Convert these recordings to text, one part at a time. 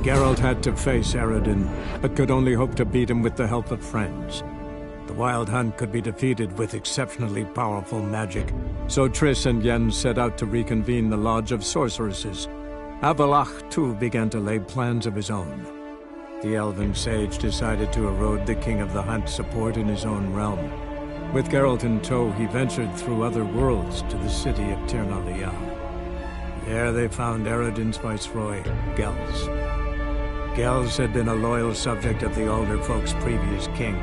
Geralt had to face Eredin, but could only hope to beat him with the help of friends. The Wild Hunt could be defeated with exceptionally powerful magic, so Triss and Yen set out to reconvene the Lodge of Sorceresses. Avallac'h, too, began to lay plans of his own. The elven sage decided to erode the King of the Hunt's support in his own realm. With Geralt in tow, he ventured through other worlds to the city of Tir na Lial. There they found Eredin's viceroy, Gels. Gels had been a loyal subject of the Alder Folk's previous king.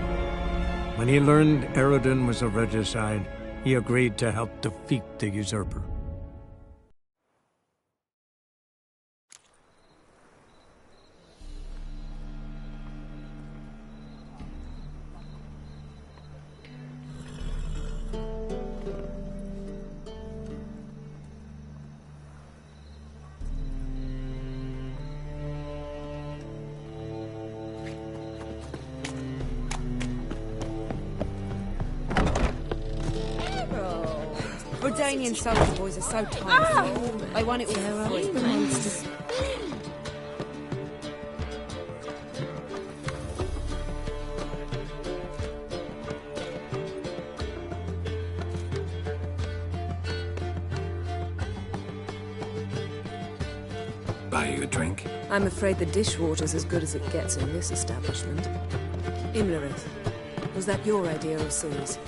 When he learned Eredin was a regicide, he agreed to help defeat the usurper. Redanian soldier boys are so tiny. They want it all for free. Buy you a drink? I'm afraid the dishwater's as good as it gets in this establishment. Imlerith, was that your idea of Ciri's?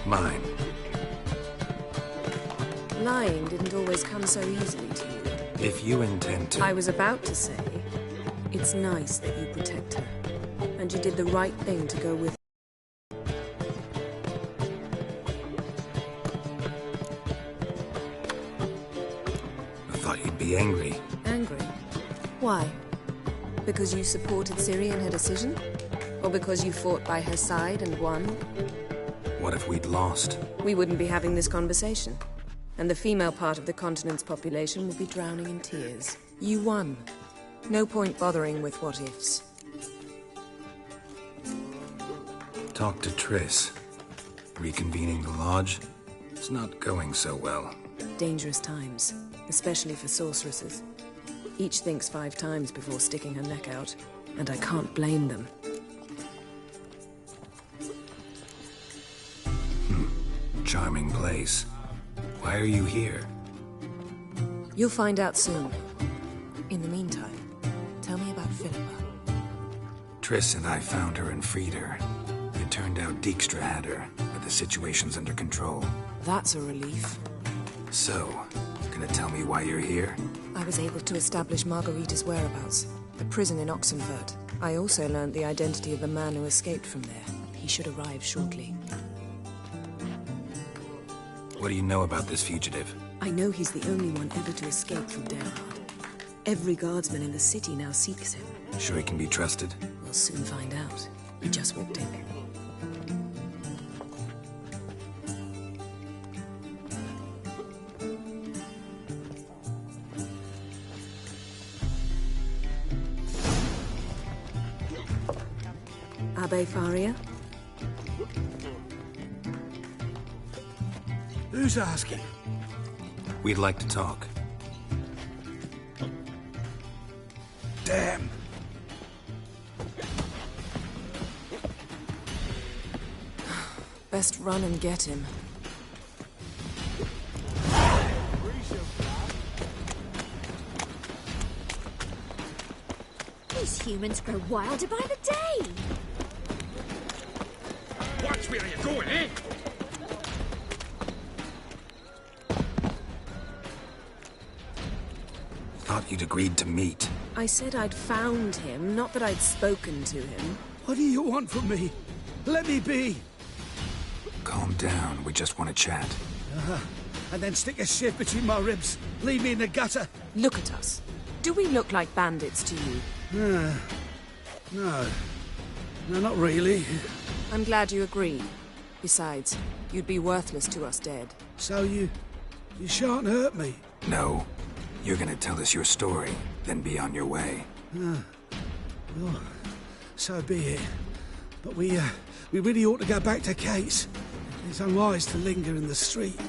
Mine. Lying didn't always come so easily to you. If you intend to... I was about to say, it's nice that you protect her. And you did the right thing to go with I thought you'd be angry. Angry? Why? Because you supported Ciri in her decision? Or because you fought by her side and won? What if we'd lost? We wouldn't be having this conversation. And the female part of the continent's population would be drowning in tears. You won. No point bothering with what-ifs. Talk to Triss. Reconvening the lodge? It's not going so well. Dangerous times, especially for sorceresses. Each thinks 5 times before sticking her neck out, and I can't blame them. Charming place. Why are you here? You'll find out soon. In the meantime, tell me about Philippa. Triss and I found her and freed her. It turned out Dijkstra had her, but the situation's under control. That's a relief. So, gonna tell me why you're here? I was able to establish Margarita's whereabouts. The prison in Oxenfurt. I also learned the identity of the man who escaped from there. He should arrive shortly. What do you know about this fugitive? I know he's the only one ever to escape from Derhard. Every guardsman in the city now seeks him. Sure he can be trusted? We'll soon find out. He just walked in. Abbe Faria? Who's asking? We'd like to talk. Damn. Best run and get him. These humans grow wilder by the day. Watch where you're going, eh? Thought you'd agreed to meet. I said I'd found him, not that I'd spoken to him. What do you want from me? Let me be. Calm down, we just want to chat. And then stick a shiv between my ribs. Leave me in the gutter. Look at us. Do we look like bandits to you? No. No, not really. I'm glad you agree. Besides, you'd be worthless to us dead. So you shan't hurt me. No. You're gonna tell us your story, then be on your way. Well, So be it. But we really ought to go back to Kate's. It's unwise to linger in the street.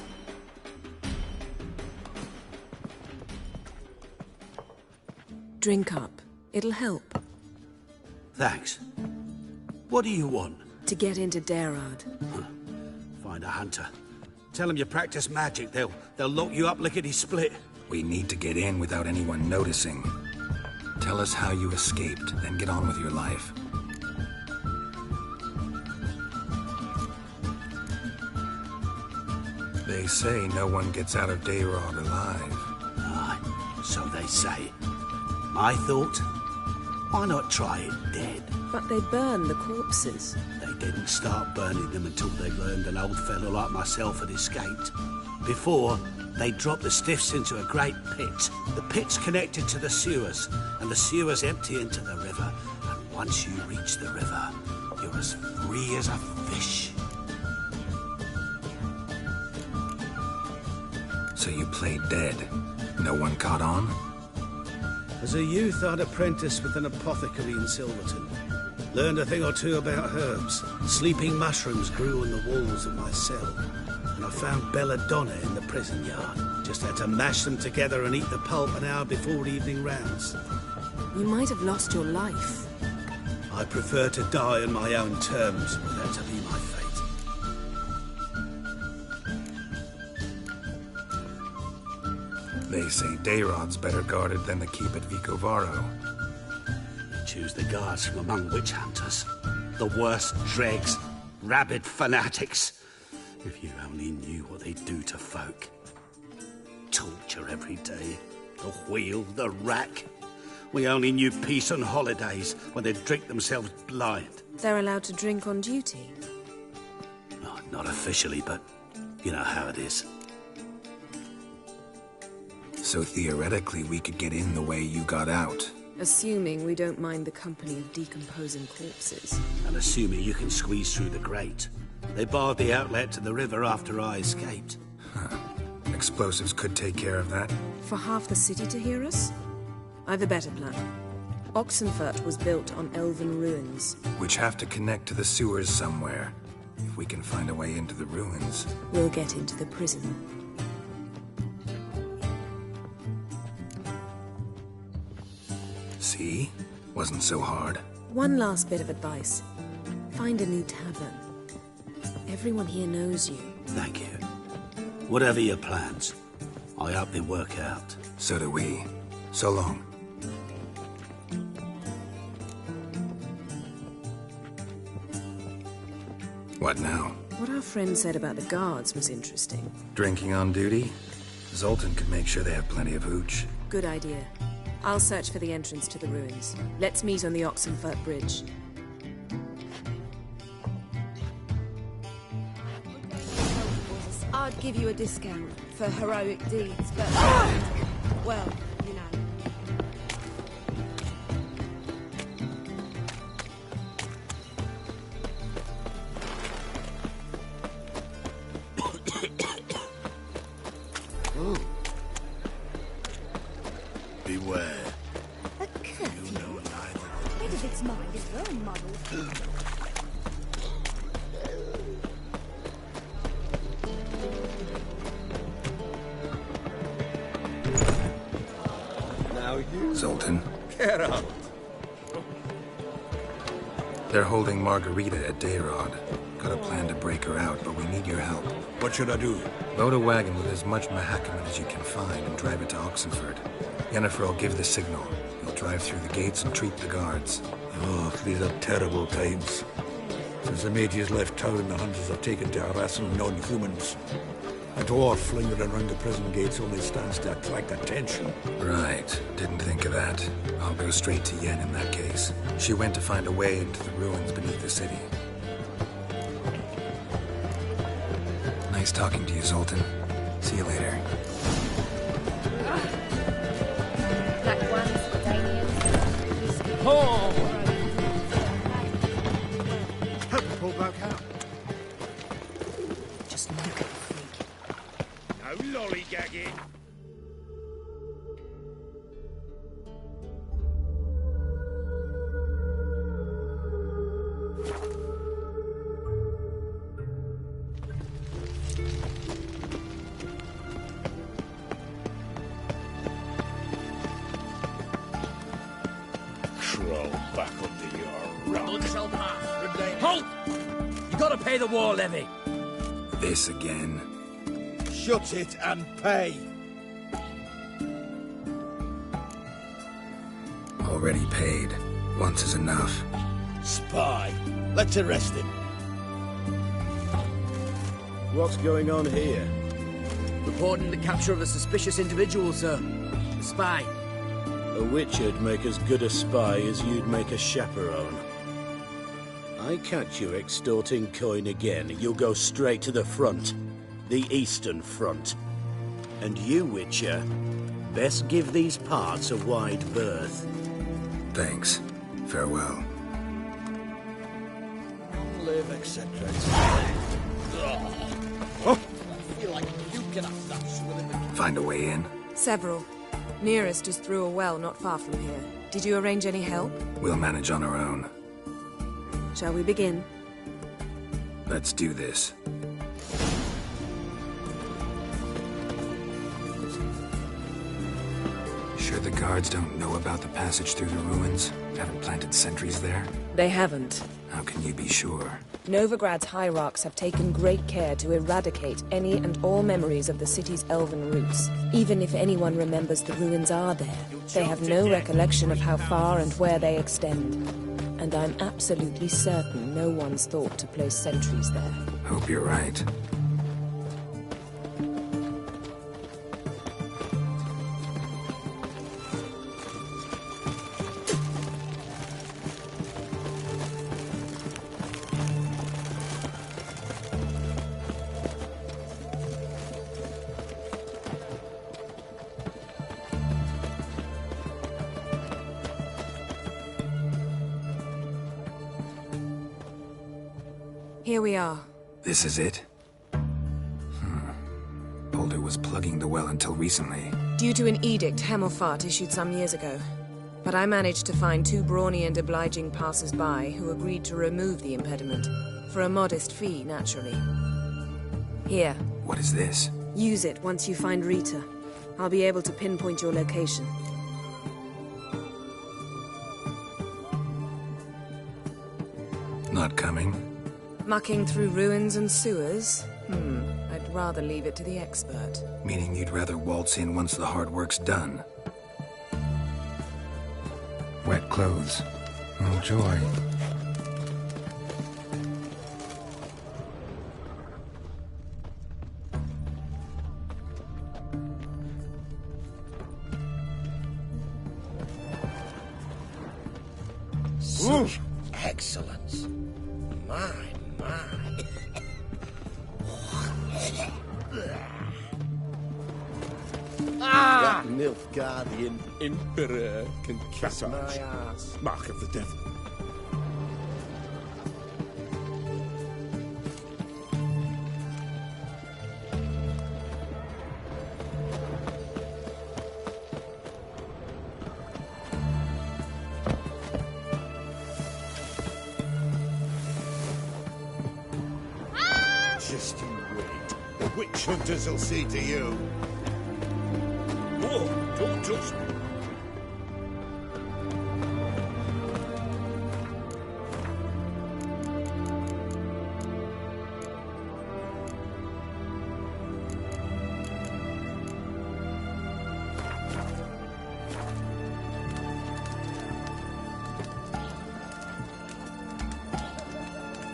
Drink up. It'll help. Thanks. What do you want? To get into Darad. Find a hunter. Tell them you practice magic. They'll lock you up lickety-split. We need to get in without anyone noticing. Tell us how you escaped, then get on with your life. They say no one gets out of Dayrod alive. Aye, so they say. My thought? Why not try it dead? But they burn the corpses. They didn't start burning them until they learned an old fellow like myself had escaped. Before, they dropped the stiffs into a great pit. The pit's connected to the sewers, and the sewers empty into the river. And once you reach the river, you're as free as a fish. So you played dead. No one caught on? As a youth, I'd apprenticed with an apothecary in Silverton. Learned a thing or two about herbs. Sleeping mushrooms grew on the walls of my cell. And I found belladonna in the prison yard. Just had to mash them together and eat the pulp an hour before evening rounds. You might have lost your life. I prefer to die on my own terms, but that to be my fate. They say Dayrod's better guarded than the keep at Vicovaro. Choose the guards from among witch hunters. The worst dregs, rabid fanatics. If you only knew what they do to folk. Torture every day. The wheel, the rack. We only knew peace on holidays when they'd drink themselves blind. They're allowed to drink on duty. Oh, not officially, but you know how it is. So theoretically, we could get in the way you got out. Assuming we don't mind the company of decomposing corpses. And assuming you can squeeze through the grate. They barred the outlet to the river after I escaped. Huh. Explosives could take care of that. For half the city to hear us? I've a better plan. Oxenfurt was built on elven ruins. Which have to connect to the sewers somewhere. If we can find a way into the ruins. We'll get into the prison. See? Wasn't so hard. One last bit of advice. Find a new tavern. Everyone here knows you. Thank you. Whatever your plans, I hope they work out. So do we. So long. What now? What our friend said about the guards was interesting. Drinking on duty? Zoltan could make sure they have plenty of hooch. Good idea. I'll search for the entrance to the ruins. Let's meet on the Oxenfurt Bridge. I'd give you a discount for heroic deeds, but... well, you know. Beware. A curfew? Made of its mind its own model. Zoltan. Get up. They're holding Margarita at Dayrod. Got a plan to break her out, but we need your help. What should I do? Load a wagon with as much Mahakaman as you can find and drive it to Oxenfurt. Yennefer will give the signal. He'll drive through the gates and treat the guards. Oh, these are terrible times. Since the mages left town, the hunters have taken to harassing non-humans. A dwarf lingering around the prison gates only stands to attract attention. Right. Didn't think of that. I'll go straight to Yen in that case. She went to find a way into the ruins beneath the city. Nice talking to you, Zoltan. See you later. Black ones, Daniels. Oh! Help the poor bloke out. Just look at the freak. No lollygagging. back under your rock. Halt! You gotta pay the war levy. This again. Shut it and pay. Already paid. Once is enough. Spy. Let's arrest him. What's going on here? Reporting the capture of a suspicious individual, sir. A spy. A witcher'd make as good a spy as you'd make a chaperone. I catch you extorting coin again, you'll go straight to the front. The Eastern Front. And you, Witcher, best give these parts a wide berth. Thanks. Farewell. Live, etc. Find a way in? Several. Nearest is through a well not far from here. Did you arrange any help? We'll manage on our own. Shall we begin? Let's do this. Sure the guards don't know about the passage through the ruins? Haven't planted sentries there? They haven't. How can you be sure? Novigrad's hierarchs have taken great care to eradicate any and all memories of the city's elven roots. Even if anyone remembers the ruins are there, they have no recollection of how far and where they extend. And I'm absolutely certain no one's thought to place sentries there. Hope you're right. Here we are. This is it? Boulder was plugging the well until recently. Due to an edict Hemelfart issued some years ago. But I managed to find two brawny and obliging passers-by who agreed to remove the impediment. For a modest fee, naturally. Here. What is this? Use it once you find Rita. I'll be able to pinpoint your location. Not coming? Mucking through ruins and sewers? I'd rather leave it to the expert. Meaning you'd rather waltz in once the hard work's done. Wet clothes. Oh, joy. Such excellence. My. That Nilfgaardian Emperor can kiss my ass. Mark of the devil. Just you wait. The witch hunters will see to you. Oh, don't touch me.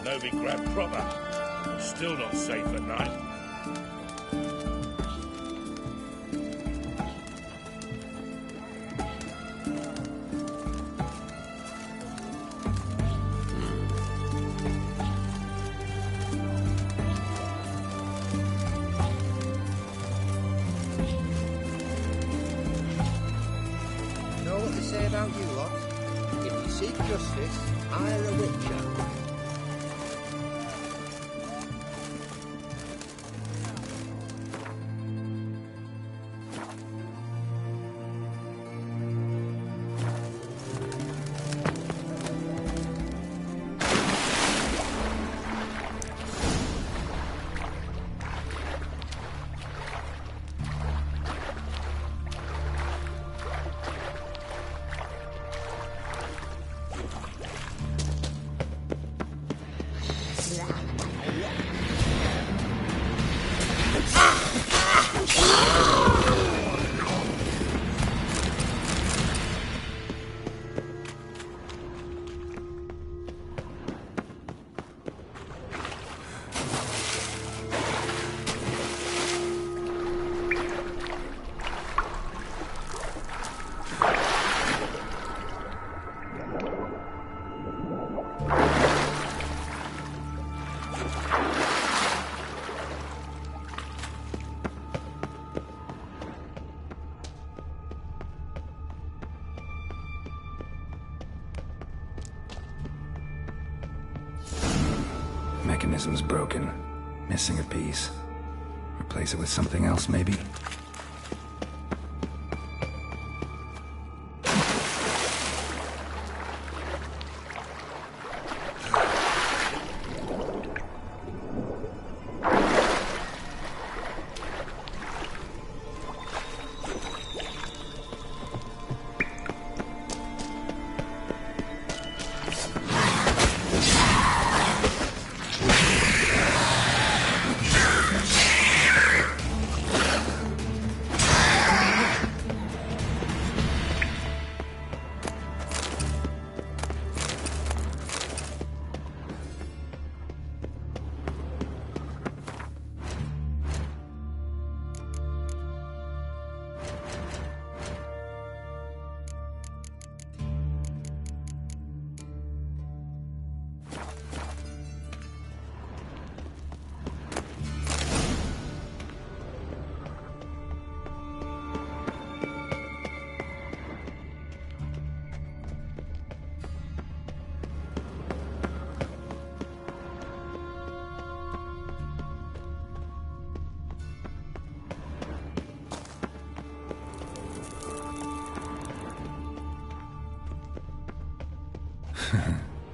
Novigrad proper. Still not safe at night. Know what they say about you lot? If you seek justice, hire a witcher. mechanism's broken. Missing a piece. Replace it with something else, maybe?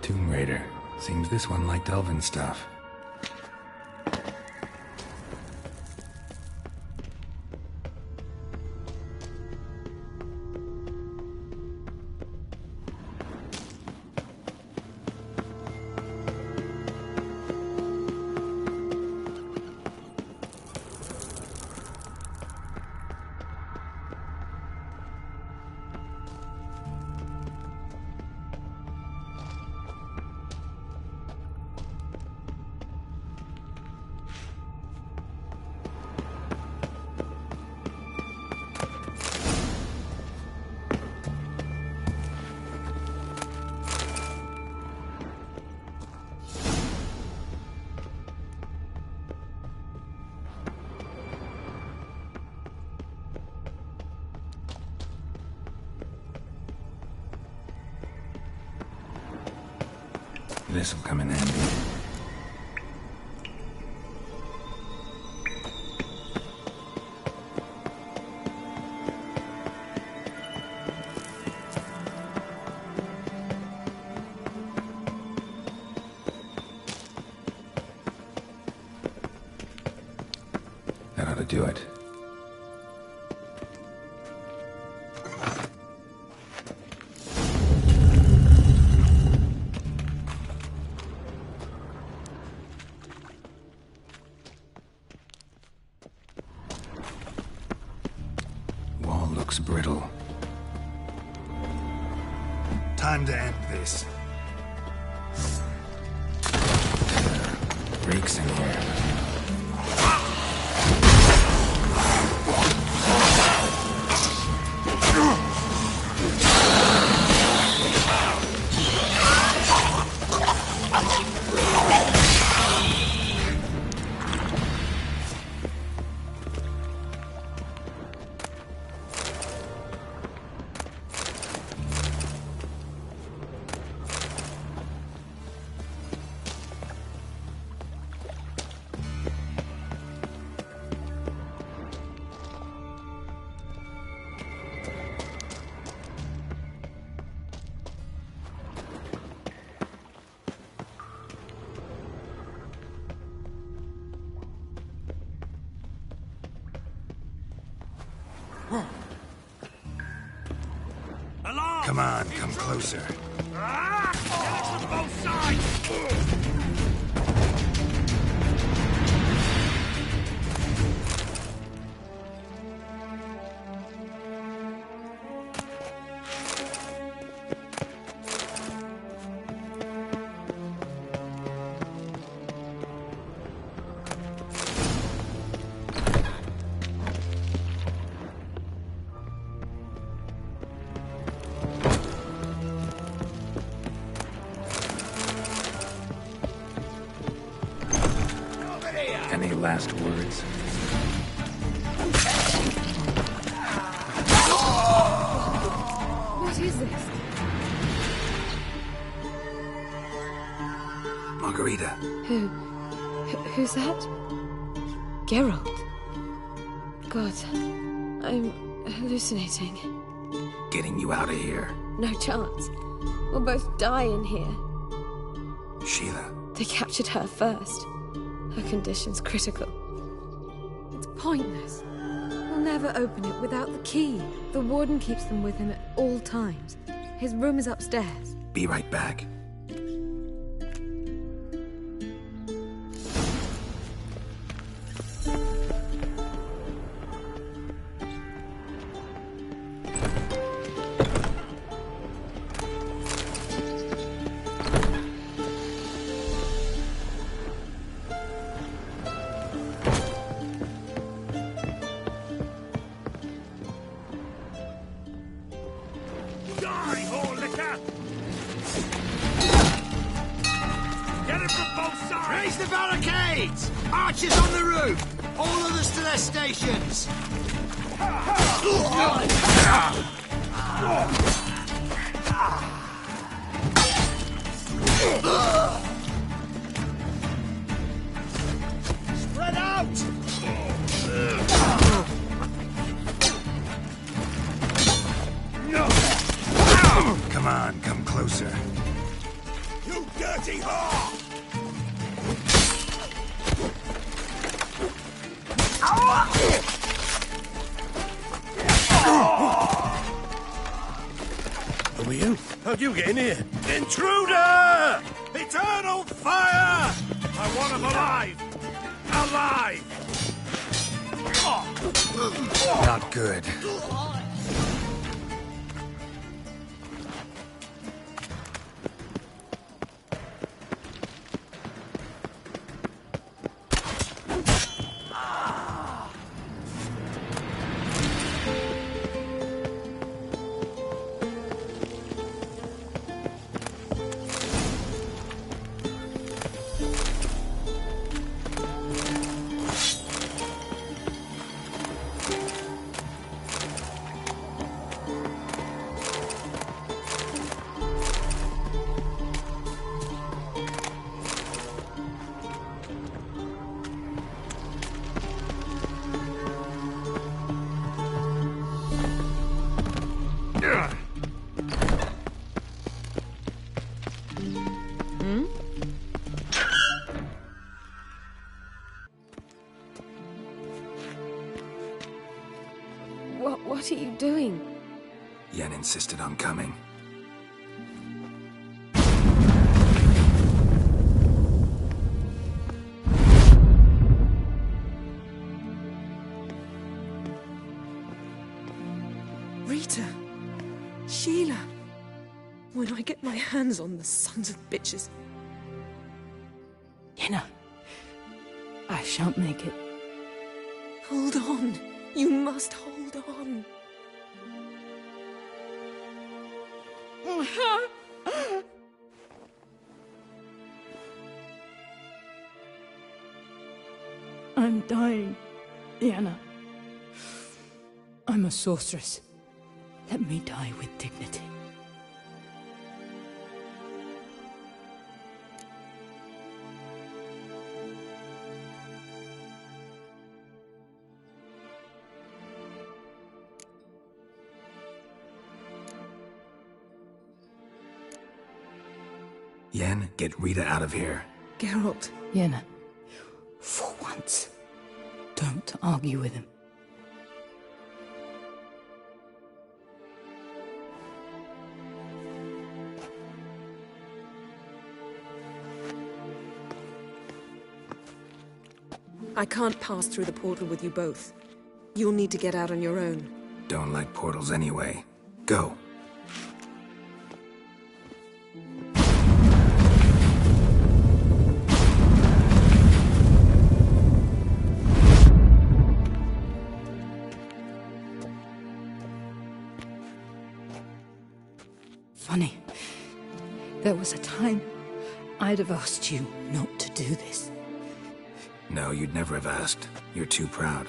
Tomb Raider. Seems this one liked elven stuff. This'll come in handy. That ought to do it. Brittle. Time to end this. Breaks in here. Come on, come closer. From both sides! Any last words? What is this? Margarita. Who? Who's that? Geralt. God, I'm hallucinating. Getting you out of here. No chance. We'll both die in here. Sheila. They captured her first. Her condition's critical. It's pointless. We'll never open it without the key. The warden keeps them with him at all times. His room is upstairs. Be right back. Come on, come closer. You dirty whore! Who are you? How'd you get in here? Intruder! Eternal fire! I want him alive! Alive! Not good. What are you doing? Yen insisted on coming. Rita. Sheila. When I get my hands on the sons of bitches. Yenna. I shan't make it. Hold on. You must hold on. I'm dying, Yenna. I'm a sorceress. Let me die with dignity. Yen, get Rita out of here. Geralt. Yenna, for once, don't argue with him. I can't pass through the portal with you both. You'll need to get out on your own. Don't like portals anyway. Go. Funny. There was a time I'd have asked you not to do this. No, you'd never have asked. You're too proud.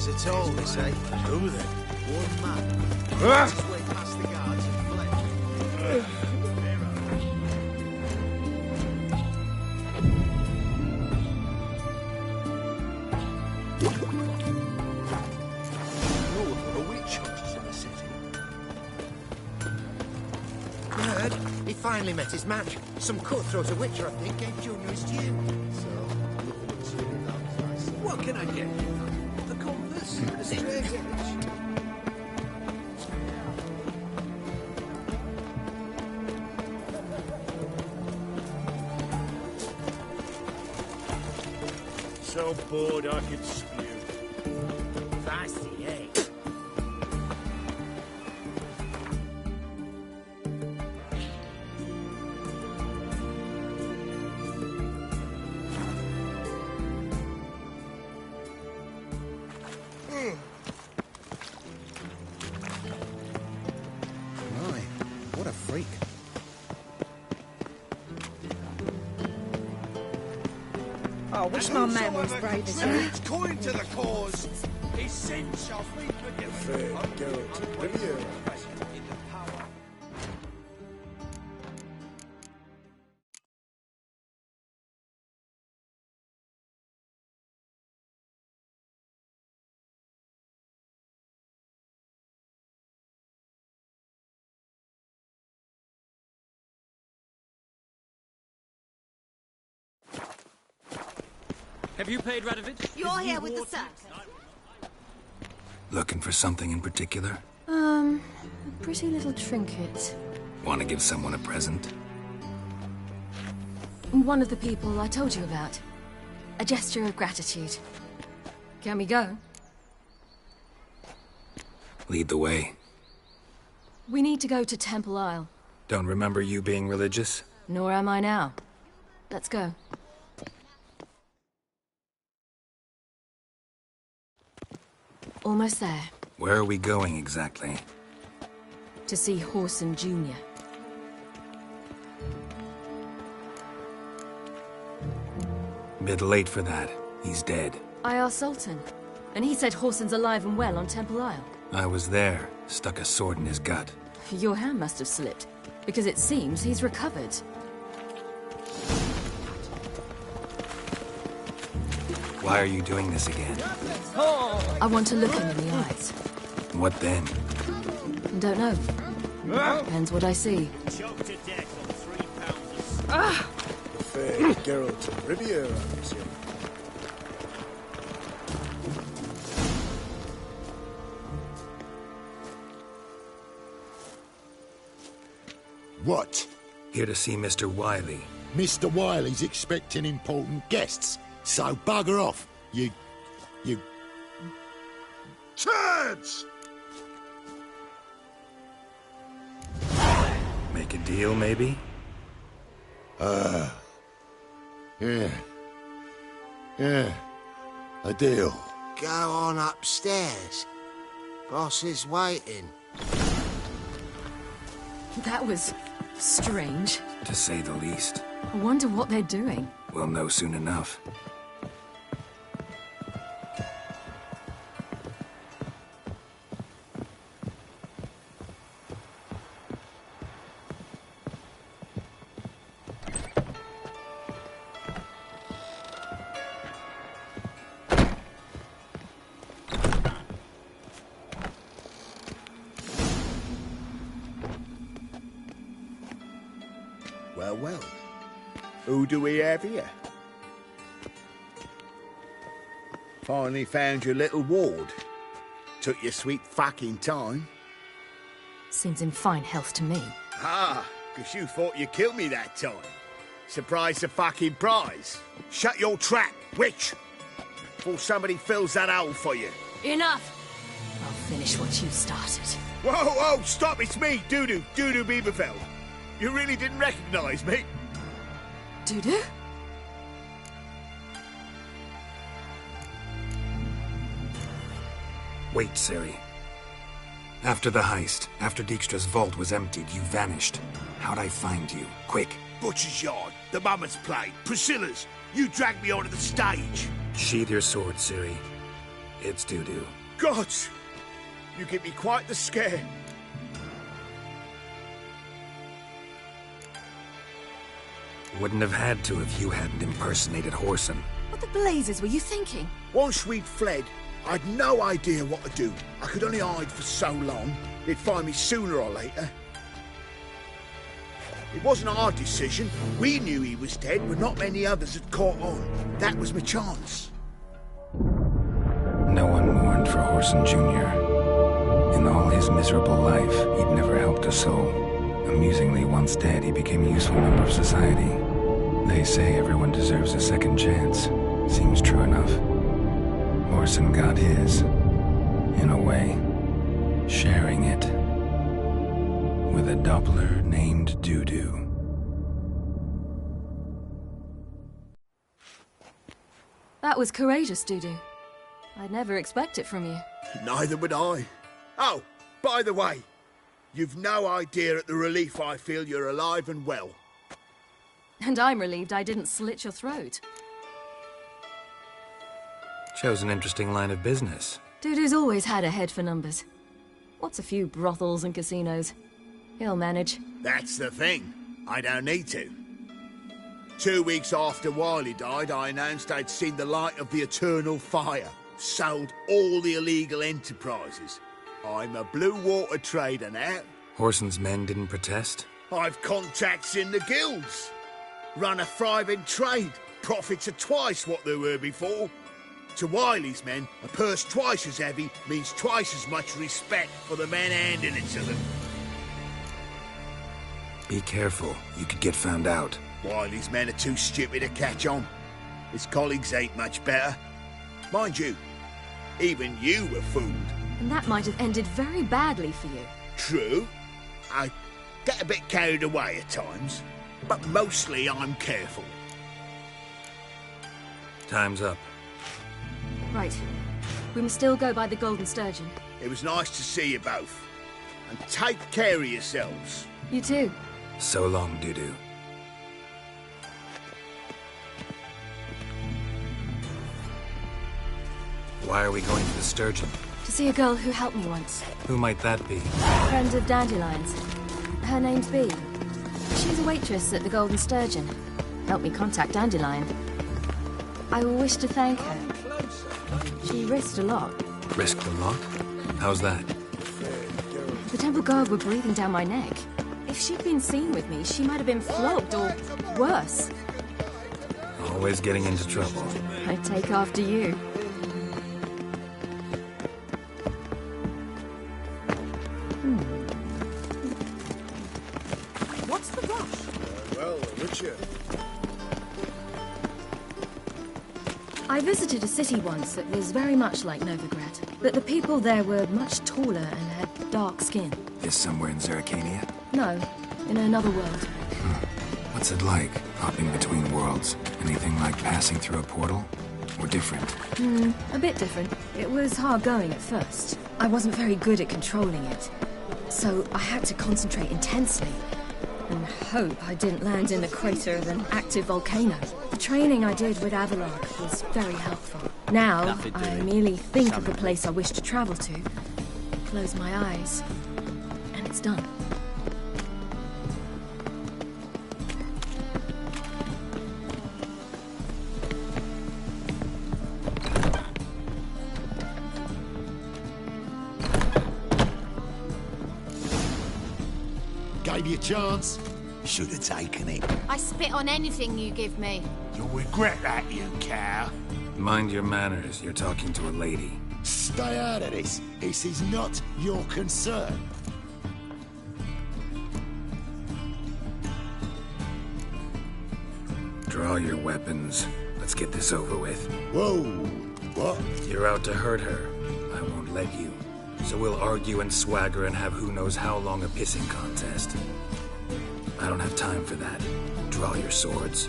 answers at all, they say. Who then? One man. His way past the guards and fled. He finally met his match. Some cutthroat a witcher, I think, gave Junior his due. So, looking at you, that was nice. What can I get you? The compass? A strange image? So bored I could spew. Feisty, eh? What a freak. I wish my man was brave as you. It's coin to the cause. His sin shall be forgiven. Geralt, Revere. Have you paid Radovid? You're here with the sun. Looking for something in particular? A pretty little trinket. Want to give someone a present? One of the people I told you about. A gesture of gratitude. Can we go? Lead the way. We need to go to Temple Isle. Don't remember you being religious? Nor am I now. Let's go. Almost there. Where are we going exactly? To see Whoreson Jr. Bit late for that. He's dead. I asked Sultan, and he said Whoreson's alive and well on Temple Isle. I was there. Stuck a sword in his gut. Your hand must have slipped, because it seems he's recovered. Why are you doing this again? I want to look him in the eyes. What then? Don't know. Depends what I see. Choked to death on 3 pounds. Ah! Fair Geralt, Revere, I presume. What? Here to see Mr. Wiley. Mr. Wiley's expecting important guests, so bugger off, you... Turds! Make a deal, maybe? Yeah. A deal. Go on upstairs. Boss is waiting. That was strange. To say the least. I wonder what they're doing. We'll know soon enough. Well. Who do we have here? Finally found your little ward. Took your sweet fucking time. Seems in fine health to me. Ah, because you thought you killed me that time. Surprise the fucking prize. Shut your trap, witch! Before somebody fills that hole for you. Enough! I'll finish what you started. Whoa, stop, it's me, Dudu Bieberfeld. You really didn't recognize me? Dudu? Wait, Ciri. After the heist, after Dijkstra's vault was emptied, you vanished. How'd I find you? Quick. Butcher's Yard, the Mama's Plate, Priscilla's. You dragged me onto the stage. Sheath your sword, Ciri. It's doo-doo. Gods! You give me quite the scare. Wouldn't have had to if you hadn't impersonated Whoreson. What the blazes were you thinking? Once we'd fled, I'd no idea what to do. I could only hide for so long. They'd find me sooner or later. It wasn't our decision. We knew he was dead, but not many others had caught on. That was my chance. No one mourned for Whoreson Jr. In all his miserable life, he'd never helped a soul. Amusingly, once dead, he became a useful member of society. They say everyone deserves a second chance. Seems true enough. Whoreson got his, in a way, sharing it with a Doppler named Doo-Doo. That was courageous, Doo-Doo. I'd never expect it from you. Neither would I. Oh, by the way, you've no idea at the relief I feel you're alive and well. And I'm relieved I didn't slit your throat. Chose an interesting line of business. Doo-Doo's always had a head for numbers. What's a few brothels and casinos? He'll manage. That's the thing. I don't need to. 2 weeks after Wiley died, I announced I'd seen the light of the eternal fire. Sold all the illegal enterprises. I'm a blue water trader now. Whoreson's men didn't protest? I've contacts in the guilds. Run a thriving trade. Profits are twice what they were before. To Wiley's men, a purse twice as heavy means twice as much respect for the men handing it to them. Be careful. You could get found out. Wiley's men are too stupid to catch on. His colleagues ain't much better. Mind you, even you were fooled. And that might have ended very badly for you. True. I get a bit carried away at times, but mostly I'm careful. Time's up. Right. We must still go by the Golden Sturgeon. It was nice to see you both. And take care of yourselves. You too. So long, Doo-Doo. Why are we going to the Sturgeon? To see a girl who helped me once. Who might that be? Friend of Dandelion's. Her name's Bee. She's a waitress at the Golden Sturgeon. Helped me contact Dandelion. I wish to thank her. She risked a lot. Risked a lot? How's that? The temple guard were breathing down my neck. If she'd been seen with me, she might have been flogged or worse. Always getting into trouble. I take after you. What's the rush? Well, Richard. I visited a city once that was very much like Novigrad, but the people there were much taller and had dark skin. Is somewhere in Zeracania? No, in another world. What's it like, hopping between worlds? Anything like passing through a portal? Or different? A bit different. It was hard going at first. I wasn't very good at controlling it, so I had to concentrate intensely and hope I didn't land in the crater of an active volcano. The training I did with Avalark was very helpful. Now, I merely think of the place I wish to travel to, close my eyes, and it's done. Gave you a chance. Should have taken it. I spit on anything you give me. You'll regret that, you cow. Mind your manners. You're talking to a lady. Stay out of this. This is not your concern. Draw your weapons. Let's get this over with. Whoa. What? You're out to hurt her. I won't let you. So we'll argue and swagger and have who knows how long a pissing contest. I don't have time for that. Draw your swords.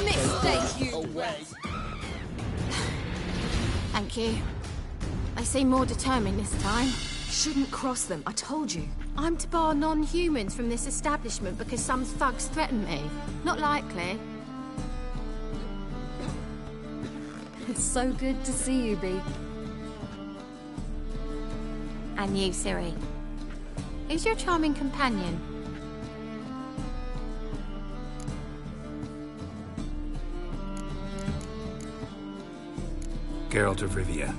Mistake, you. Thank you. I seem more determined this time. Shouldn't cross them, I told you. I'm to bar non-humans from this establishment because some thugs threaten me. Not likely. It's so good to see you, Bee. And you, Ciri. Who's your charming companion? Geralt of Rivia.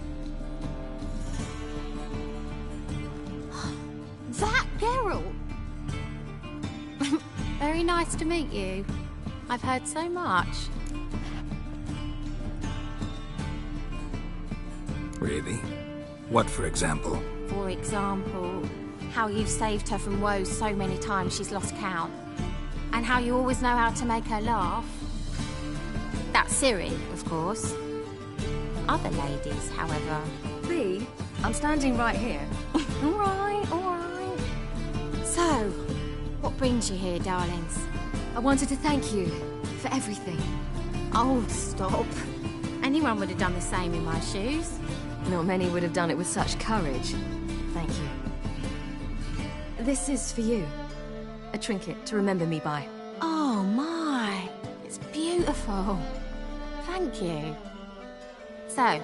That Geralt! Very nice to meet you. I've heard so much. Really? What, for example? For example, how you've saved her from woes so many times she's lost count. And how you always know how to make her laugh. That's Ciri, of course. Other ladies, however... Bee, I'm standing right here. All right, all right. So, what brings you here, darlings? I wanted to thank you for everything. Oh, stop. Anyone would have done the same in my shoes. Not many would have done it with such courage. Thank you. This is for you. A trinket to remember me by. Oh, my. It's beautiful. Thank you. So,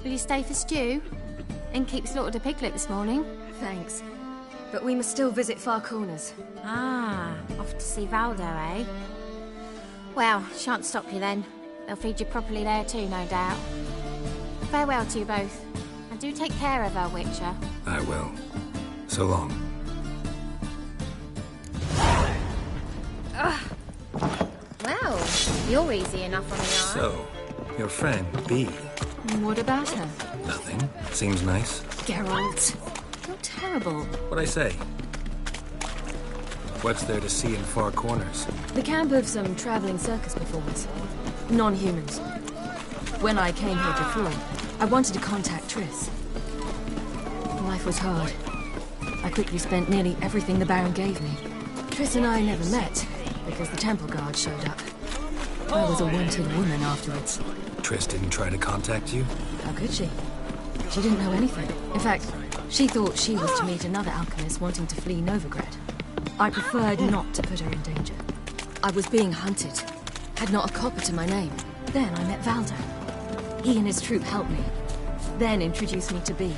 will you stay for stew? And keep slaughtered a piglet this morning? Thanks. But we must still visit Far Corners. Ah, off to see Valdo, eh? Well, shan't stop you then. They'll feed you properly there too, no doubt. Farewell to you both. And do take care of her, Witcher. I will. So long. Well, you're easy enough on the eye. So, your friend, Bee. What about her? Nothing. Seems nice. Geralt. You're terrible. What'd I say? What's there to see in Far Corners? The camp of some traveling circus performers. Non-humans. When I came here before, I wanted to contact Triss. Life was hard. I quickly spent nearly everything the Baron gave me. Triss and I never met, because the temple guard showed up. I was a wanted woman afterwards. Triss didn't try to contact you? How could she? She didn't know anything. In fact, she thought she was to meet another alchemist wanting to flee Novigrad. I preferred not to put her in danger. I was being hunted. Had not a copper to my name. Then I met Valdo. He and his troop helped me. Then introduced me to Bee.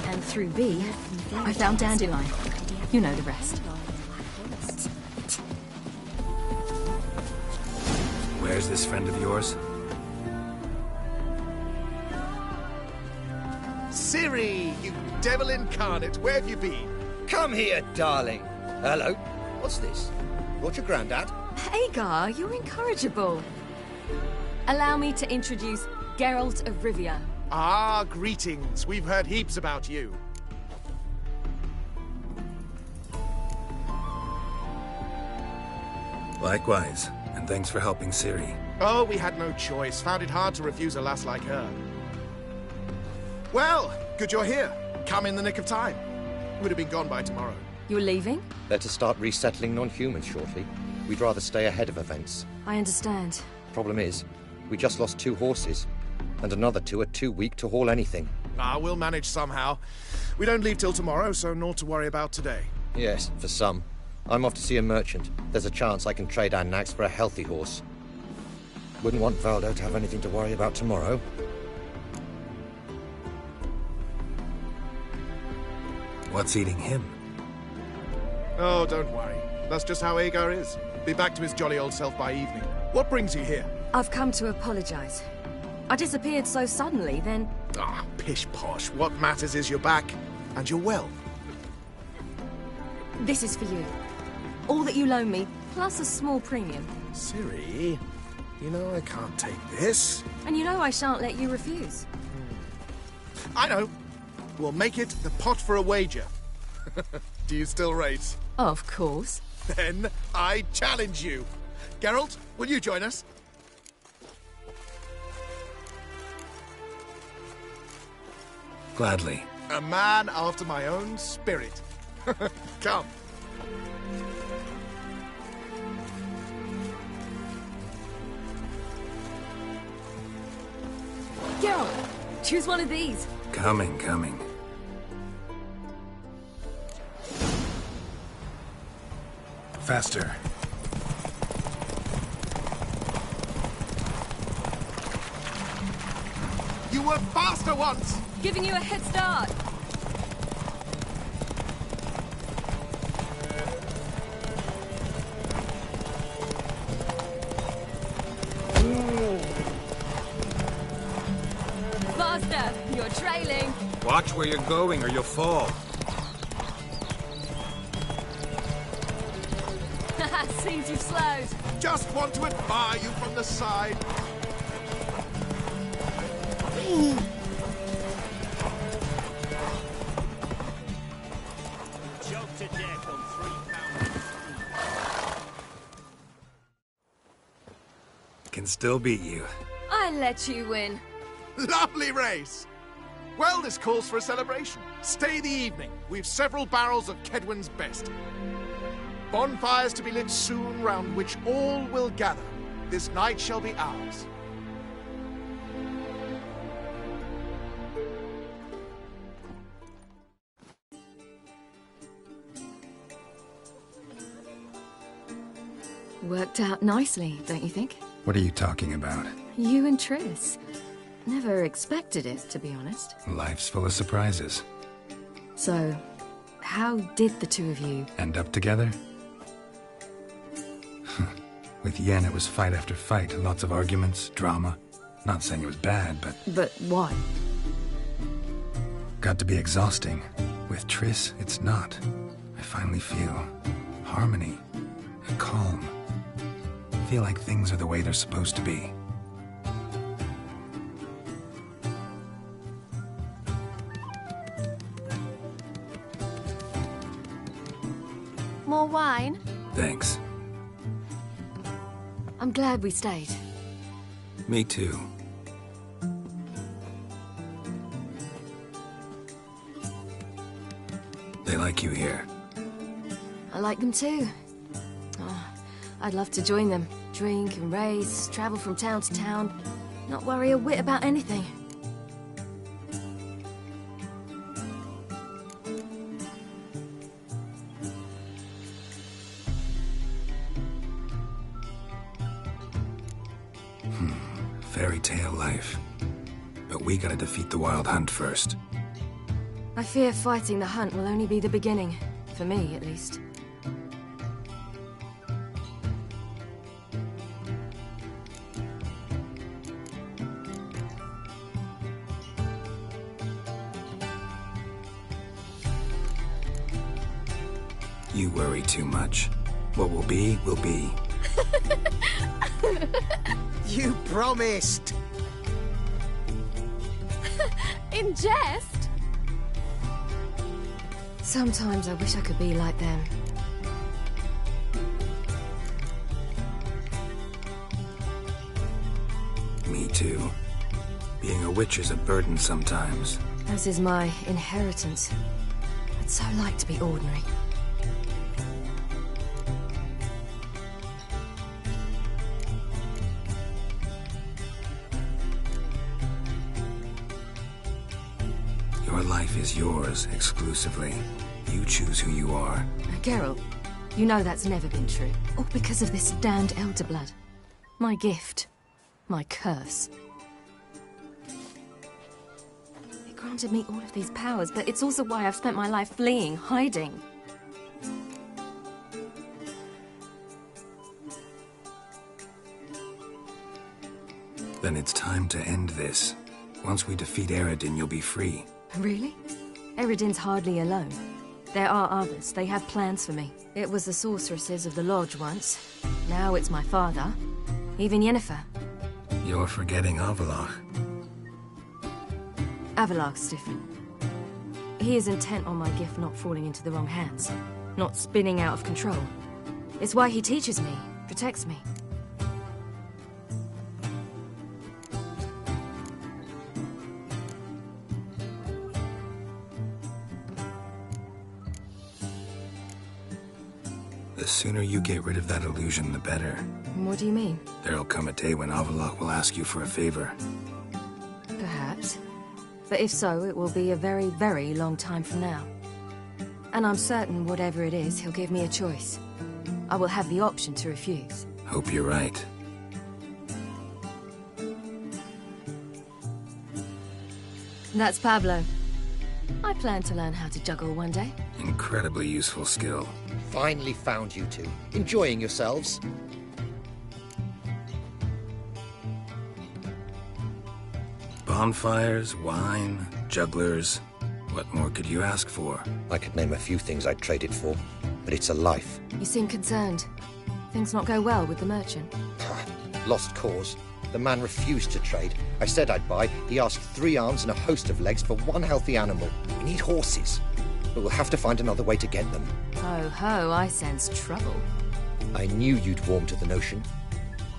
And through Bee, I found Dandelion. You know the rest. Where's this friend of yours? Ciri, you devil incarnate, where have you been? Come here, darling. Hello. What's this? Brought your granddad? Hagar, you're incorrigible. Allow me to introduce Geralt of Rivia. Ah, greetings. We've heard heaps about you. Likewise, and thanks for helping Ciri. Oh, we had no choice. Found it hard to refuse a lass like her. Well, good you're here. Come in the nick of time. Would have been gone by tomorrow. You're leaving? They're to start resettling non-humans shortly. We'd rather stay ahead of events. I understand. Problem is, we just lost 2 horses. And another 2 are too weak to haul anything. Ah, we'll manage somehow. We don't leave till tomorrow, so naught to worry about today. Yes, for some. I'm off to see a merchant. There's a chance I can trade our nags for a healthy horse. Wouldn't want Valdo to have anything to worry about tomorrow. What's eating him? Oh, don't worry. That's just how Agar is. Be back to his jolly old self by evening. What brings you here? I've come to apologize. I disappeared so suddenly, then... Ah, pish-posh. What matters is you're back, and you're well. This is for you. All that you loan me, plus a small premium. Ciri, you know I can't take this. And you know I shan't let you refuse. I know. We'll make it the pot for a wager. Do you still race? Of course. Then I challenge you. Geralt, will you join us? Gladly. A man after my own spirit. Come. Geralt, choose one of these. Coming. faster. You were faster once! Giving you a head start. Faster! You're trailing. Watch where you're going or you'll fall. Seems you've slowed. Just want to admire you from the side. Choked to death on 3 pounds. Can still beat you. I let you win. Lovely race! Well, this calls for a celebration. Stay the evening. We've several barrels of Kedwin's best. Bonfires to be lit soon, round which all will gather. This night shall be ours. Worked out nicely, don't you think? What are you talking about? You and Triss. Never expected it, to be honest. Life's full of surprises. So, how did the two of you... End up together? With Yen, it was fight after fight. Lots of arguments, drama. Not saying it was bad, but... But why? Got to be exhausting. With Triss, it's not. I finally feel harmony and calm. Feel like things are the way they're supposed to be. More wine? Thanks. I'm glad we stayed. Me too. They like you here. I like them too. Oh, I'd love to join them. Drink and race, travel from town to town. Not worry a whit about anything. Fairy tale life. But we gotta defeat the Wild Hunt first. I fear fighting the hunt will only be the beginning. For me, at least. You worry too much. What will be, will be. You promised! In jest? Sometimes I wish I could be like them. Me too. Being a witch is a burden sometimes. As is my inheritance. I'd so like to be ordinary. Your life is yours, exclusively. You choose who you are. Geralt, you know that's never been true. All because of this damned Elder Blood. My gift. My curse. It granted me all of these powers, but it's also why I've spent my life fleeing, hiding. Then it's time to end this. Once we defeat Eredin, you'll be free. Really? Eredin's hardly alone. There are others. They have plans for me. It was the sorceresses of the Lodge once. Now it's my father. Even Yennefer. You're forgetting Avalach. Avalach's different. He is intent on my gift not falling into the wrong hands. Not spinning out of control. It's why he teaches me, protects me. The sooner you get rid of that illusion, the better. What do you mean? There'll come a day when Avalach will ask you for a favor. Perhaps. But if so, it will be a very, very long time from now. And I'm certain whatever it is, he'll give me a choice. I will have the option to refuse. Hope you're right. That's Pablo. I plan to learn how to juggle one day. Incredibly useful skill. Finally found you two. Enjoying yourselves? Bonfires, wine, jugglers. What more could you ask for? I could name a few things I'd trade it for, but it's a life. You seem concerned. Things not go well with the merchant. Lost cause. The man refused to trade. I said I'd buy. He asked 3 arms and a host of legs for 1 healthy animal. We need horses. But we'll have to find another way to get them. Ho ho, I sense trouble. I knew you'd warm to the notion.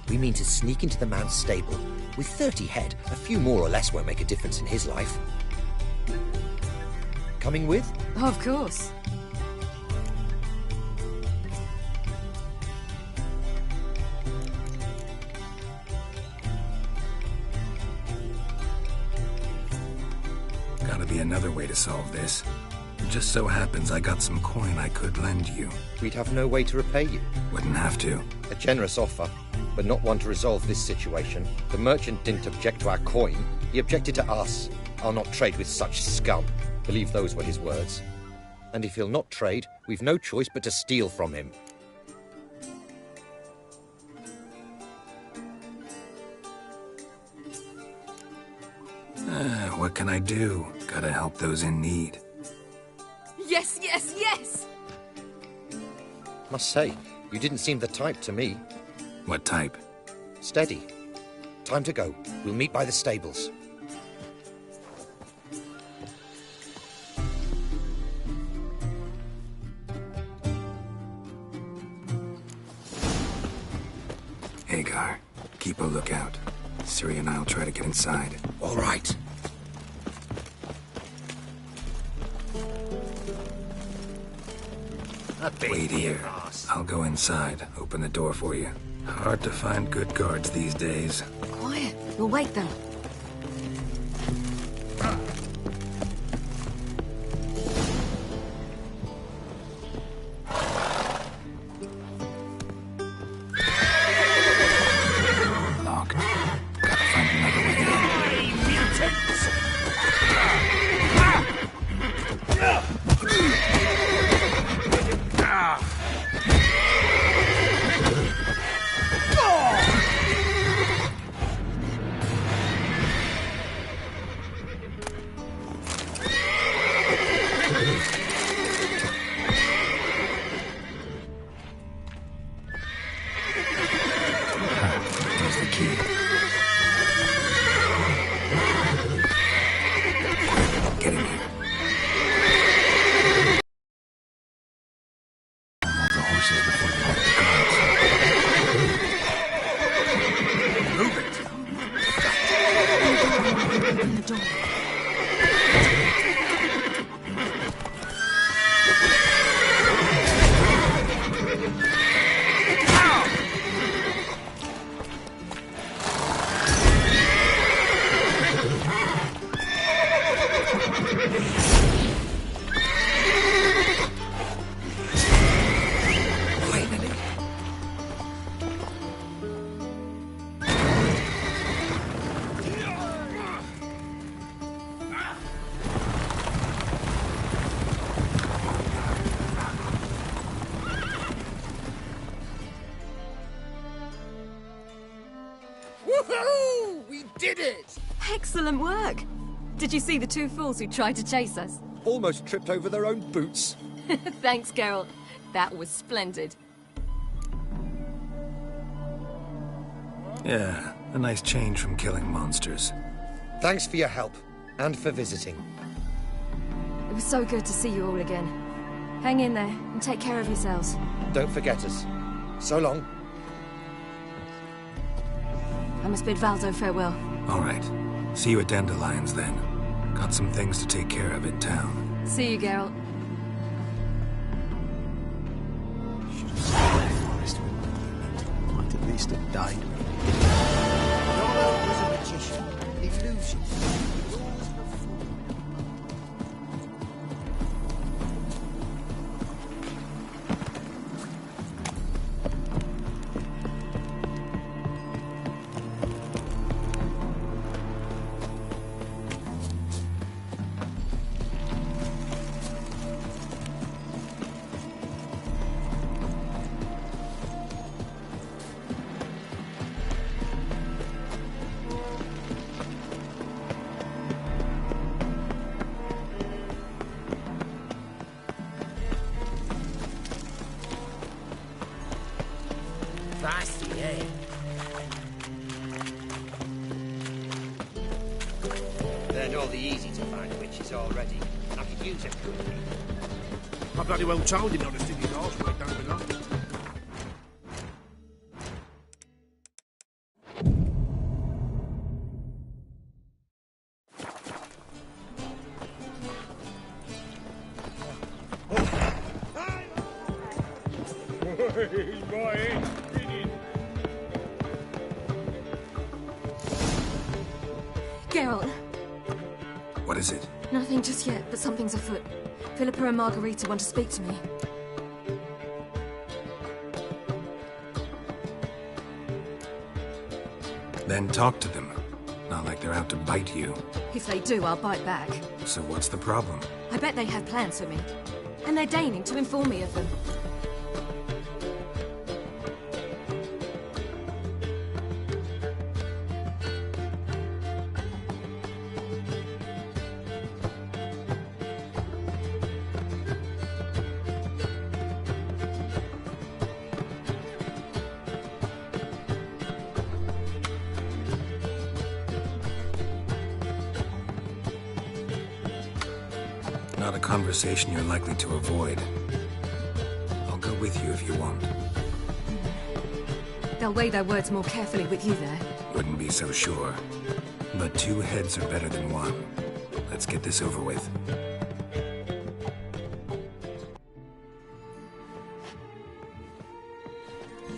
We mean to sneak into the man's stable. With 30 head, a few more or less won't make a difference in his life. Coming with? Of course. Gotta be another way to solve this. It just so happens I got some coin I could lend you. We'd have no way to repay you. Wouldn't have to. A generous offer, but not one to resolve this situation. The merchant didn't object to our coin. He objected to us. I'll not trade with such scum. Believe those were his words. And if he'll not trade, we've no choice but to steal from him. What can I do? Gotta help those in need. Yes, yes, yes! Must say, you didn't seem the type to me. What type? Steady. Time to go. We'll meet by the stables. Hagar, keep a lookout. Ciri and I'll try to get inside. All right. Wait here. I'll go inside. Open the door for you. Hard to find good guards these days. Quiet. We'll wake them. Locked. Gotta find another way in. Mutants! There's the key. Get in here. All the horses before they hit the guards. Move it! Open the door. Finally. Woohoo! We did it! Excellent work! Did you see the 2 fools who tried to chase us? Almost tripped over their own boots. Thanks, Geralt. That was splendid. Yeah, a nice change from killing monsters. Thanks for your help, and for visiting. It was so good to see you all again. Hang in there, and take care of yourselves. Don't forget us. So long. I must bid Valdo farewell. All right. See you at Dandelions, then. Got some things to take care of in town. See you, Geralt. Might at least have died. Yolo was a magician, an illusion. easy to find witches already. I could use it. I bloody well told him not to stick his arse where it don't belong. Geralt. What is it? Nothing just yet, but something's afoot. Philippa and Margarita want to speak to me. Then talk to them. Not like they're out to bite you. If they do, I'll bite back. So what's the problem? I bet they have plans for me. And they're deigning to inform me of them. Not a conversation you're likely to avoid. I'll go with you if you want. They'll weigh their words more carefully with you there. Wouldn't be so sure. But 2 heads are better than 1. Let's get this over with.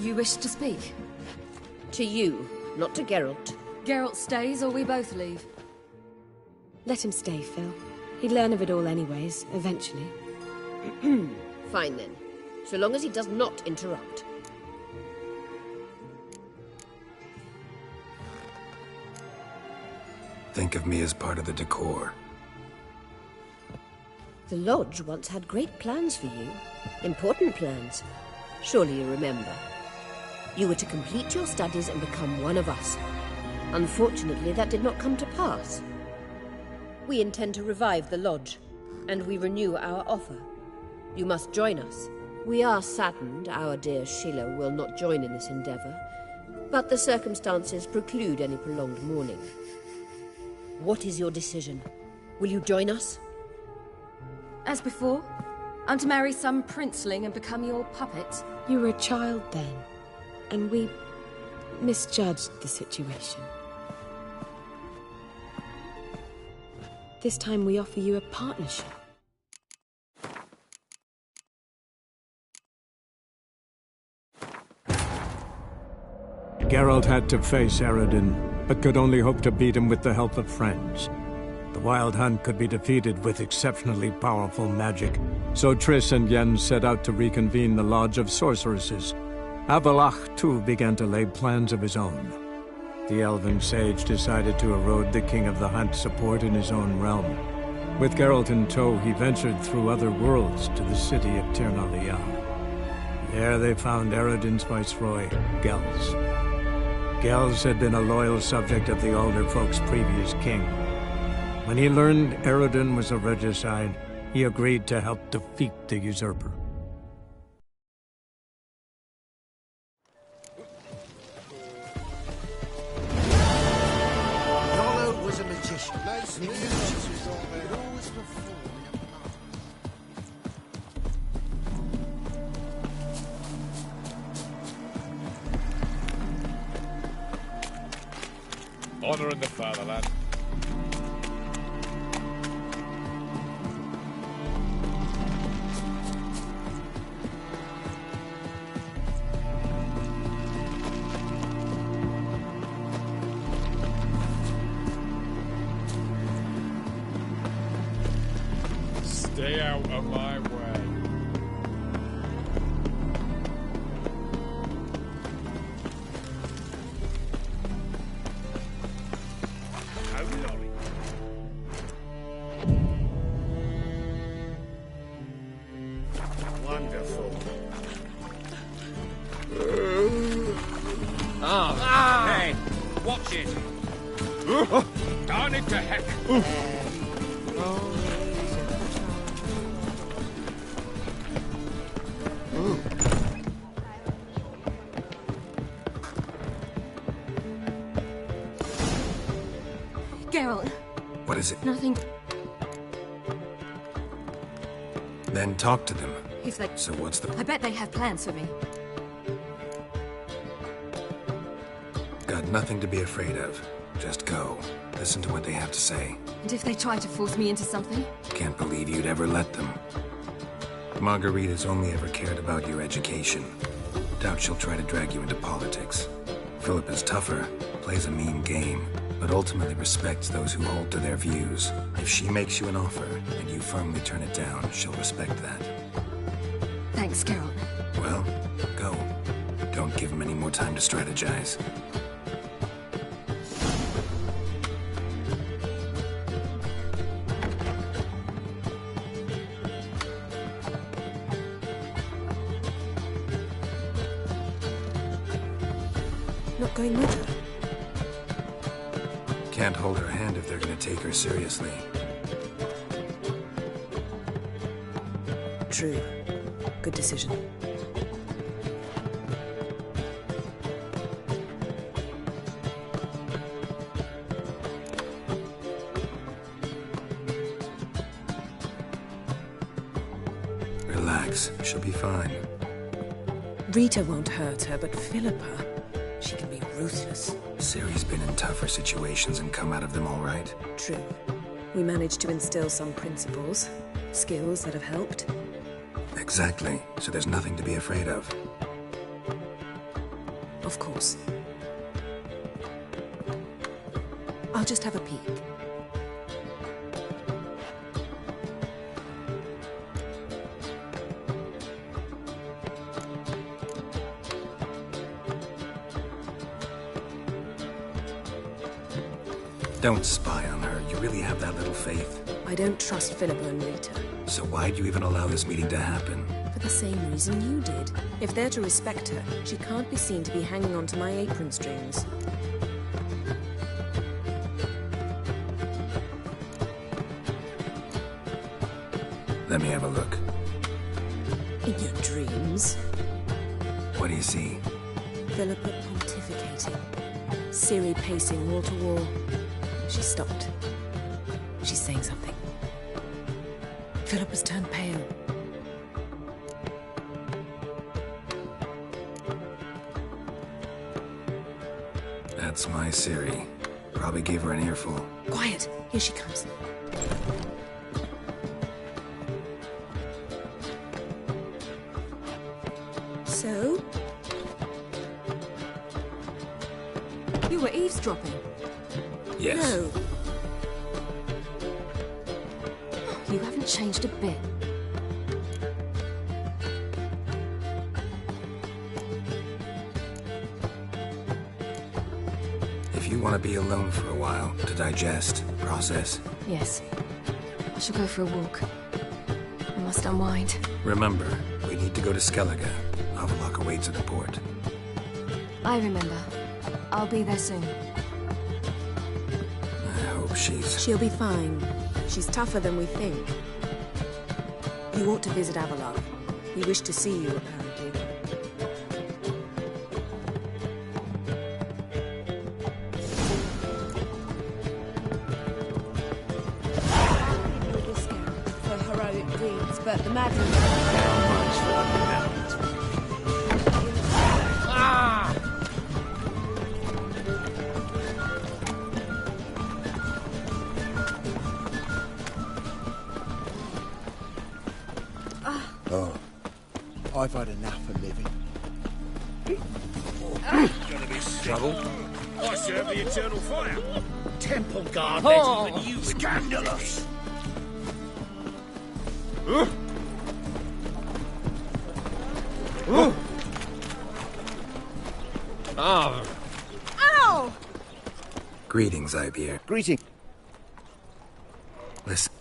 You wish to speak? To you, not to Geralt. Geralt stays or we both leave? Let him stay, Phil. He'd learn of it all anyways, eventually. Fine then. So long as he does not interrupt. Think of me as part of the decor. The Lodge once had great plans for you. Important plans. Surely you remember. You were to complete your studies and become one of us. Unfortunately, that did not come to pass. We intend to revive the Lodge, and we renew our offer. You must join us. We are saddened our dear Sheila will not join in this endeavor, but the circumstances preclude any prolonged mourning. What is your decision? Will you join us? As before, I'm to marry some princeling and become your puppet. You were a child then, and we misjudged the situation. This time we offer you a partnership. Geralt had to face Eredin, but could only hope to beat him with the help of friends. The Wild Hunt could be defeated with exceptionally powerful magic, so Triss and Yen set out to reconvene the Lodge of Sorceresses. Avalach, too, began to lay plans of his own. The elven sage decided to erode the King of the Hunt's support in his own realm. With Geralt in tow, he ventured through other worlds to the city of Tir na Liah. There they found Eredin's viceroy, Gels. Gels had been a loyal subject of the Alderfolk's previous king. When he learned Eredin was a regicide, he agreed to help defeat the usurper. Yolo was a magician. Nice and magicians would always perform in a park. Honor in the fatherland. Stay out of my way. Wonderful. Hey, watch it. Darn it to heck. Geralt. What is it? Nothing. Then talk to them. If they... So what's the... I bet they have plans for me. Got nothing to be afraid of. Just go. Listen to what they have to say. And if they try to force me into something? Can't believe you'd ever let them. Margarita's only ever cared about your education. Doubt she'll try to drag you into politics. Philip is tougher, plays a mean game, but ultimately respects those who hold to their views. If she makes you an offer, and you firmly turn it down, she'll respect that. Thanks, Geralt. Well, go. Don't give him any more time to strategize. Not going with her? Can't hold her hand if they're gonna take her seriously. True. Good decision. Relax. She'll be fine. Rita won't hurt her, but Philippa, she can be ruthless. Ciri's been in tougher situations and come out of them all right. True. We managed to instill some principles, skills that have helped. Exactly. So there's nothing to be afraid of. Of course. I'll just have a peek. Don't spy on her. You really have that little faith? I don't trust Philippa and Rita. So why'd you even allow this meeting to happen? For the same reason you did. If they're to respect her, she can't be seen to be hanging on to my apron strings. Let me have a look. In your dreams? What do you see? Philippa pontificating. Ciri pacing wall to wall. She stopped. She's saying something. Philippa's turned pale. That's my Ciri. Probably gave her an earful. Quiet! Here she comes. So? You were eavesdropping. Yes. No. You haven't changed a bit. If you want to be alone for a while, to digest, process. Yes. I shall go for a walk. I must unwind. Remember, we need to go to Skellige. Avallac'h awaits at the port. I remember. I'll be there soon. I hope she's... She'll be fine. She's tougher than we think. You ought to visit Avallac'h. He wished to see you, apparently. For heroic deeds, but the madman... I've had enough of living. Gonna be trouble. I serve the eternal fire. Temple guard better than you. Scandalous. Ow! Greetings, Ibeer. Greeting. Listen.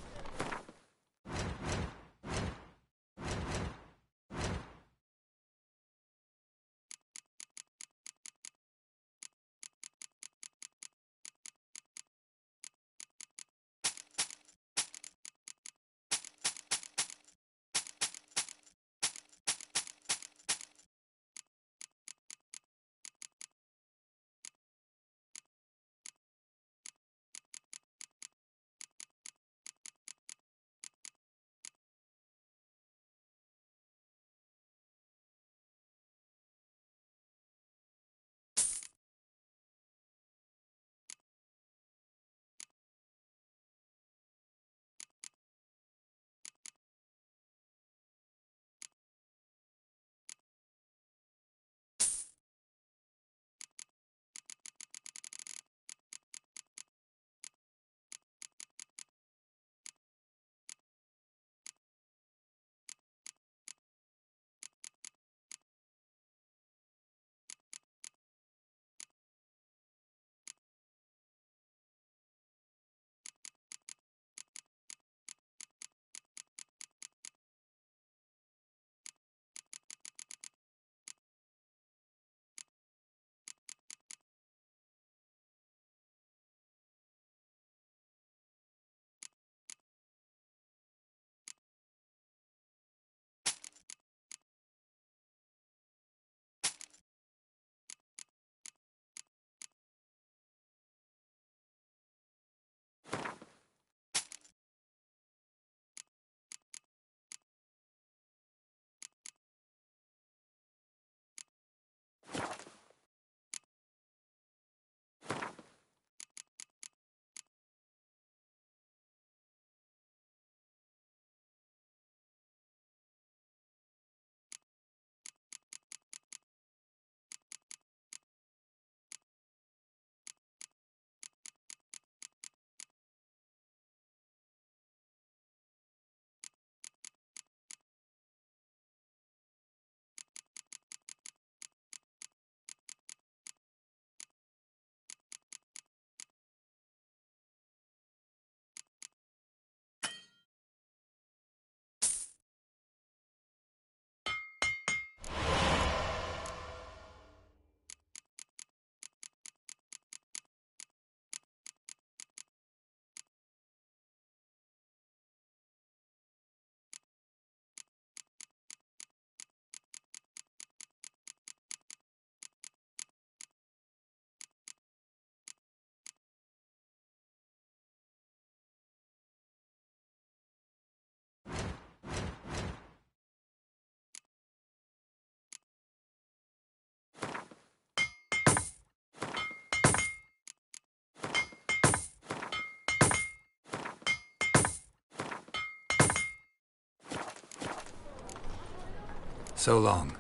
So long.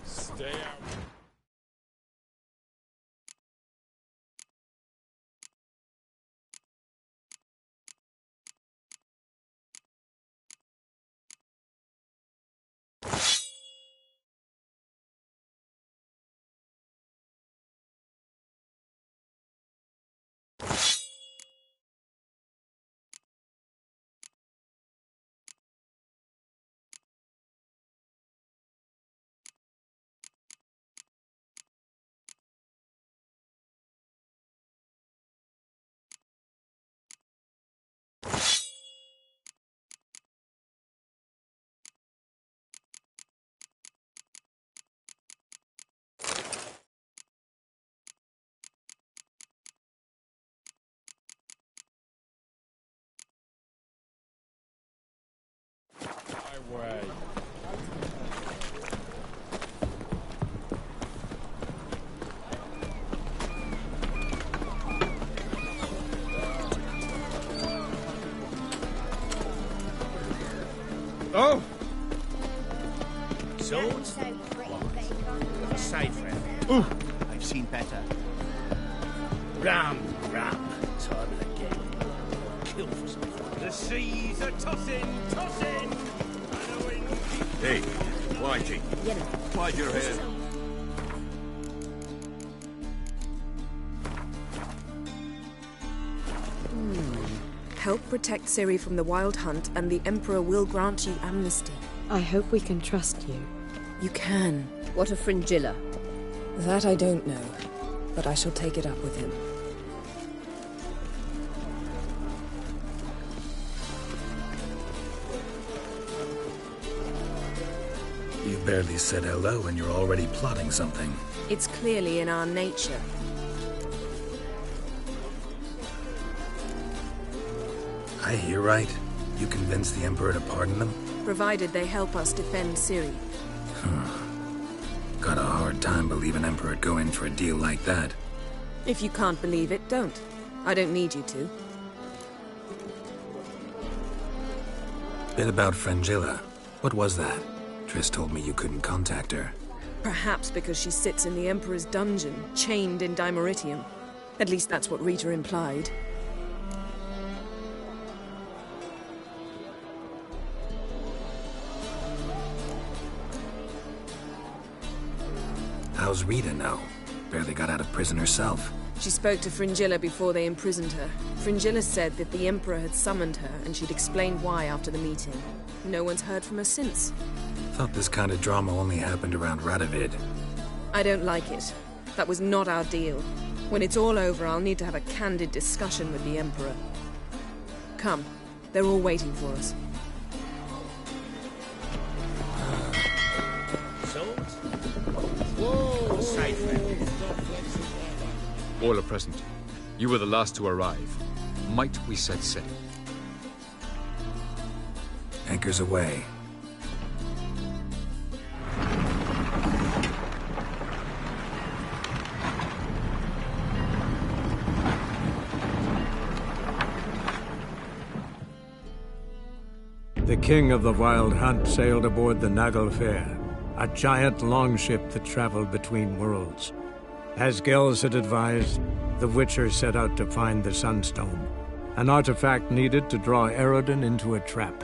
Stay out. My way. Oh! Swords? Safe friend. Ooh. I've seen better. Ram. Time of the game. Kill for some fun. The seas are tossing. Hey, Whitey. Why'd your head? Help protect Ciri from the Wild Hunt, and the Emperor will grant you amnesty. I hope we can trust you. You can. What of Fringilla? That I don't know, but I shall take it up with him. You barely said hello and you're already plotting something. It's clearly in our nature. I hear right. You convinced the Emperor to pardon them? Provided they help us defend Ciri. Got a hard time believing Emperor'd go in for a deal like that. If you can't believe it, don't. I don't need you to. Bit about Fringilla. What was that? Triss told me you couldn't contact her. Perhaps because she sits in the Emperor's dungeon, chained in Dimeritium. At least that's what Rita implied. How's Rita now? Barely got out of prison herself. She spoke to Fringilla before they imprisoned her. Fringilla said that the Emperor had summoned her, and she'd explained why after the meeting. No one's heard from her since. Thought this kind of drama only happened around Radovid. I don't like it. That was not our deal. When it's all over, I'll need to have a candid discussion with the Emperor. Come. They're all waiting for us. Swords? Whoa! Safe friend. All are present. You were the last to arrive. Might we set sail? Anchors away. The king of the Wild Hunt sailed aboard the Naglfar, a giant longship that traveled between worlds. As Gels had advised, the Witcher set out to find the Sunstone, an artifact needed to draw Eredin into a trap.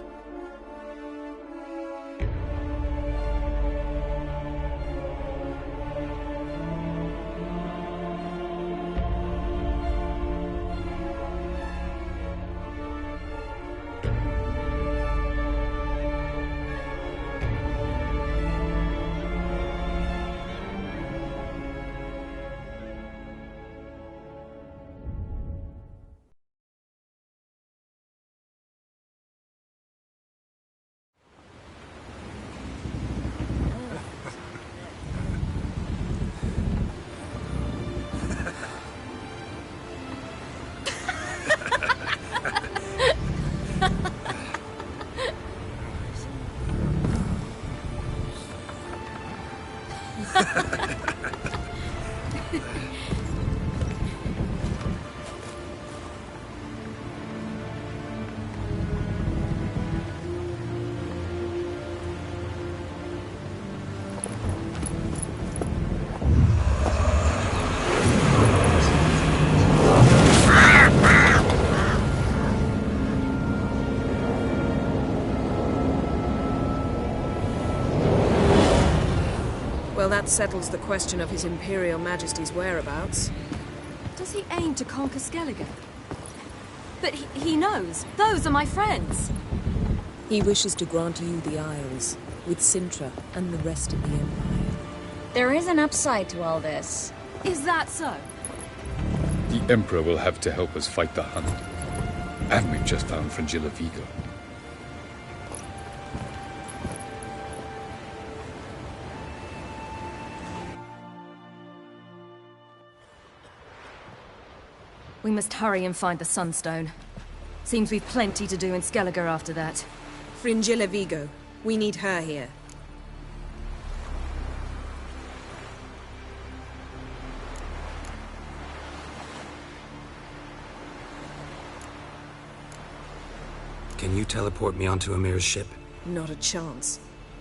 Well, that settles the question of His Imperial Majesty's whereabouts. Does he aim to conquer Skellige? But he knows. Those are my friends. He wishes to grant you the Isles, with Sintra and the rest of the Empire. There is an upside to all this. Is that so? The Emperor will have to help us fight the Hunt. And we've just found Fringilla Vigo. We must hurry and find the Sunstone. Seems we've plenty to do in Skellige after that. Fringilla Vigo. We need her here. Can you teleport me onto Amir's ship? Not a chance.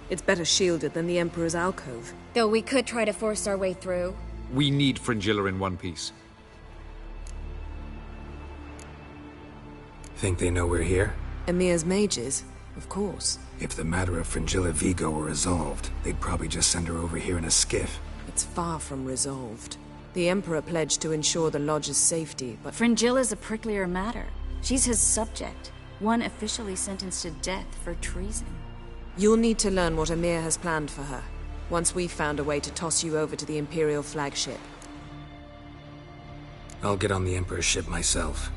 It's better shielded than the Emperor's alcove. Though we could try to force our way through. We need Fringilla in one piece. Think they know we're here? Amir's mages, of course. If the matter of Fringilla Vigo were resolved, they'd probably just send her over here in a skiff. It's far from resolved. The Emperor pledged to ensure the Lodge's safety, but... Fringilla's a pricklier matter. She's his subject. One officially sentenced to death for treason. You'll need to learn what Amir has planned for her, once we've found a way to toss you over to the Imperial flagship. I'll get on the Emperor's ship myself.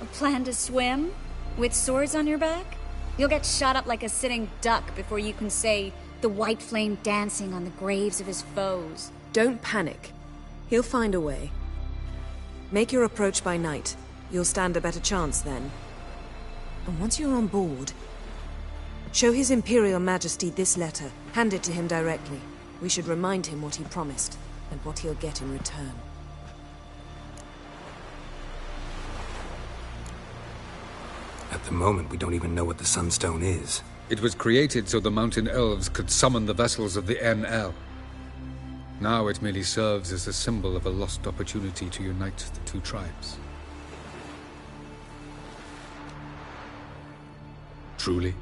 A plan to swim? With swords on your back? You'll get shot up like a sitting duck before you can say the white flame dancing on the graves of his foes. Don't panic. He'll find a way. Make your approach by night. You'll stand a better chance then. And once you're on board, show His Imperial Majesty this letter. Hand it to him directly. We should remind him what he promised, and what he'll get in return. At the moment, we don't even know what the Sunstone is. It was created so the Mountain Elves could summon the vessels of the NL. Now it merely serves as a symbol of a lost opportunity to unite the two tribes. Truly?